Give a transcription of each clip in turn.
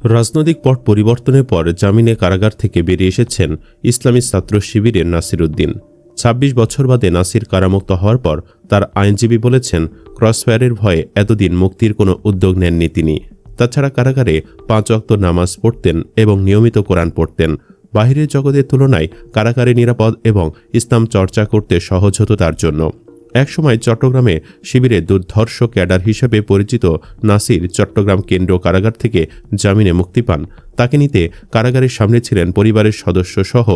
রাজনৈতিক পট পরিবর্তনের পর জামিনে কারাগার থেকে বেরিয়ে এসেছেন ইসলামী ছাত্র শিবিরের নাসির উদ্দিন। ২৬ বছর বাদে নাসির কারামুক্ত হওয়ার পর তার আইনজীবী বলেছেন, ক্রসফায়ারের ভয়ে এতদিন মুক্তির কোনো উদ্যোগ নেননি তিনি। তাছাড়া কারাগারে ৫ ওয়াক্ত নামাজ পড়তেন এবং নিয়মিত কোরআন পড়তেন। বাহিরের জগতের তুলনায় কারাগারে নিরাপদ এবং ইসলাম চর্চা করতে সহজ হতো তার জন্য। একসময় চট্টগ্রামে শিবিরে দুর্ধর্ষ ক্যাডার হিসেবে পরিচিত নাসির চট্টগ্রাম কেন্দ্রীয় কারাগার থেকে জামিনে মুক্তি পান। তাকে নিতে কারাগারের সামনে ছিলেন পরিবারের সদস্য সহ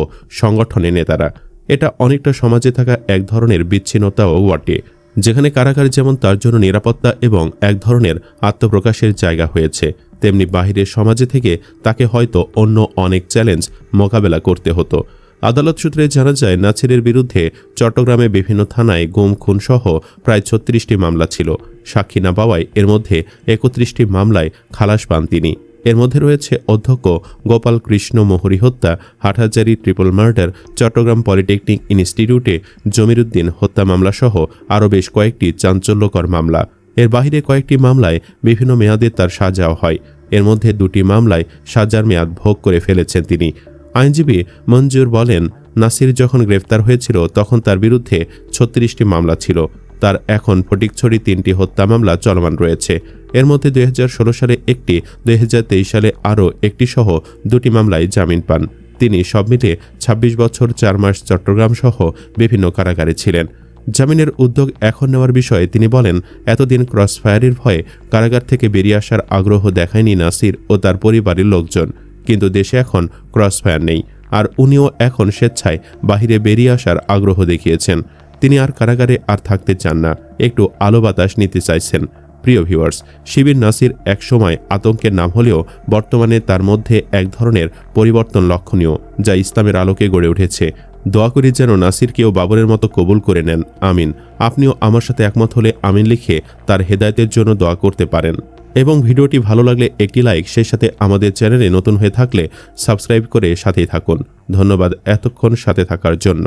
সংগঠনের নেতারা। এটা অনেকটা সমাজে থাকা এক ধরনের বিচ্ছিন্নতাও বটে, যেখানে কারাগার যেমন তার জন্য নিরাপত্তা এবং এক ধরনের আত্মপ্রকাশের জায়গা হয়েছে, তেমনি বাহিরের সমাজে থেকে তাকে হয়তো অন্য অনেক চ্যালেঞ্জ মোকাবেলা করতে হতো। আদালত সূত্রে জানা যায়, নাছিরের বিরুদ্ধে চট্টগ্রামে বিভিন্ন থানায় গুম খুন সহ প্রায় ৩৬টি মামলা ছিল। সাক্ষী না পাওয়ায় এর মধ্যে ৩১টি মামলায় খালাস পান তিনি। এর মধ্যে রয়েছে অধ্যক্ষ গোপাল কৃষ্ণ মোহরি হত্যা, Hathazari triple murder, Chattogram polytechnic ইনস্টিটিউটে জমির উদ্দিন হত্যা মামলা সহ আরও বেশ কয়েকটি চাঞ্চল্যকর মামলা। এর বাহিরে কয়েকটি মামলায় বিভিন্ন মেয়াদে তার সাজাও হয়। এর মধ্যে 2টি মামলায় সাজার মেয়াদ ভোগ করে ফেলেছেন তিনি। আইনজীবী মঞ্জুর বলেন, নাসির যখন গ্রেফতার হয়েছিল তখন তার বিরুদ্ধে ৩৬টি মামলা ছিল। তার এখন ফটিকছড়ি 3টি হত্যা মামলা চলমান রয়েছে। এর মধ্যে ২০১৬ সালে একটি, ২০২৩ সালে আরও একটি সহ 2টি মামলায় জামিন পান তিনি। সব মিলে ২৬ বছর 4 মাস চট্টগ্রাম সহ বিভিন্ন কারাগারে ছিলেন। জামিনের উদ্যোগ এখন নেওয়ার বিষয়ে তিনি বলেন, এতদিন ক্রসফায়ারের ভয়ে কারাগার থেকে বেরিয়ে আসার আগ্রহ দেখায়নি নাসির ও তার পরিবারের লোকজন, কিন্তু দেশে এখন ক্রসফায়ার নেই, আর উনিও এখন স্বেচ্ছায় বাহিরে বেরিয়ে আসার আগ্রহ দেখিয়েছেন। তিনি আর কারাগারে আর থাকতে চান না, একটু আলো বাতাস নিতে চাইছেন। প্রিয় ভিউয়ার্স, শিবির নাসির একসময় আতঙ্কের নাম হলেও বর্তমানে তার মধ্যে এক ধরনের পরিবর্তন লক্ষণীয়, যা ইসলামের আলোকে গড়ে উঠেছে। দোয়া করি যেন নাসিরকেও বাবরের মতো কবুল করে নেন, আমিন। আপনিও আমার সাথে একমত হলে আমিন লিখে তার হেদায়েতের জন্য দোয়া করতে পারেন। এবং ভিডিওটি ভালো লাগলে একটি লাইক, সেই সাথে আমাদের চ্যানেলে নতুন হয়ে থাকলে সাবস্ক্রাইব করে সাথেই থাকুন। ধন্যবাদ এতক্ষণ সাথে থাকার জন্য।